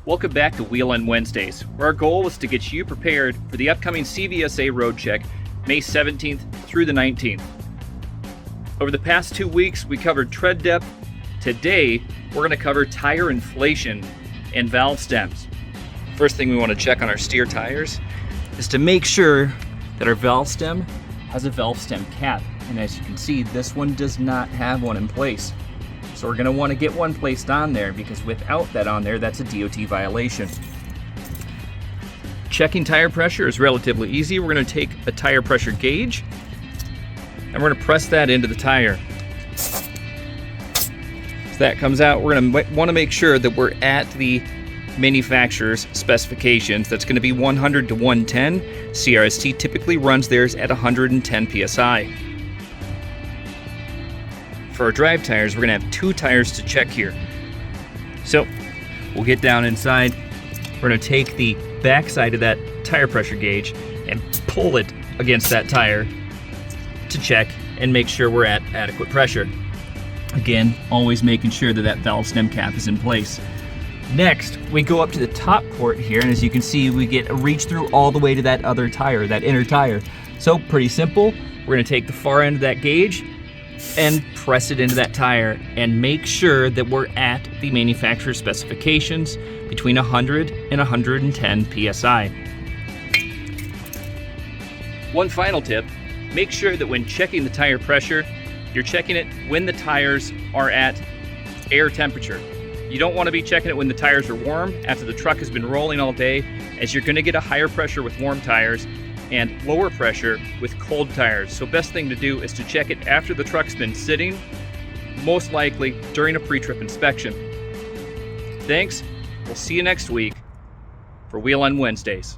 Welcome back to Wheel on Wednesdays, where our goal was to get you prepared for the upcoming CVSA road check, May 17th through the 19th. Over the past 2 weeks, we covered tread depth. Today, we're going to cover tire inflation and valve stems. First thing we want to check on our steer tires is to make sure that our valve stem has a valve stem cap. And as you can see, this one does not have one in place. So we're going to want to get one placed on there, because without that on there, that's a DOT violation. Checking tire pressure is relatively easy. We're going to take a tire pressure gauge and we're going to press that into the tire. As that comes out, we're going to want to make sure that we're at the manufacturer's specifications. That's going to be 100 to 110. CRST typically runs theirs at 110 psi. For our drive tires, we're going to have 2 tires to check here. So we'll get down inside. We're going to take the back side of that tire pressure gauge and pull it against that tire to check and make sure we're at adequate pressure. Again, always making sure that that valve stem cap is in place. Next, we go up to the top port here, and as you can see, we get a reach through all the way to that other tire, that inner tire. So pretty simple. We're going to take the far end of that gauge and press it into that tire and make sure that we're at the manufacturer's specifications between 100 and 110 psi. One final tip, make sure that when checking the tire pressure, you're checking it when the tires are at air temperature. You don't want to be checking it when the tires are warm after the truck has been rolling all day, as you're going to get a higher pressure with warm tires and lower pressure with cold tires. So best thing to do is to check it after the truck's been sitting, most likely during a pre-trip inspection. Thanks. We'll see you next week for Wheel on Wednesdays.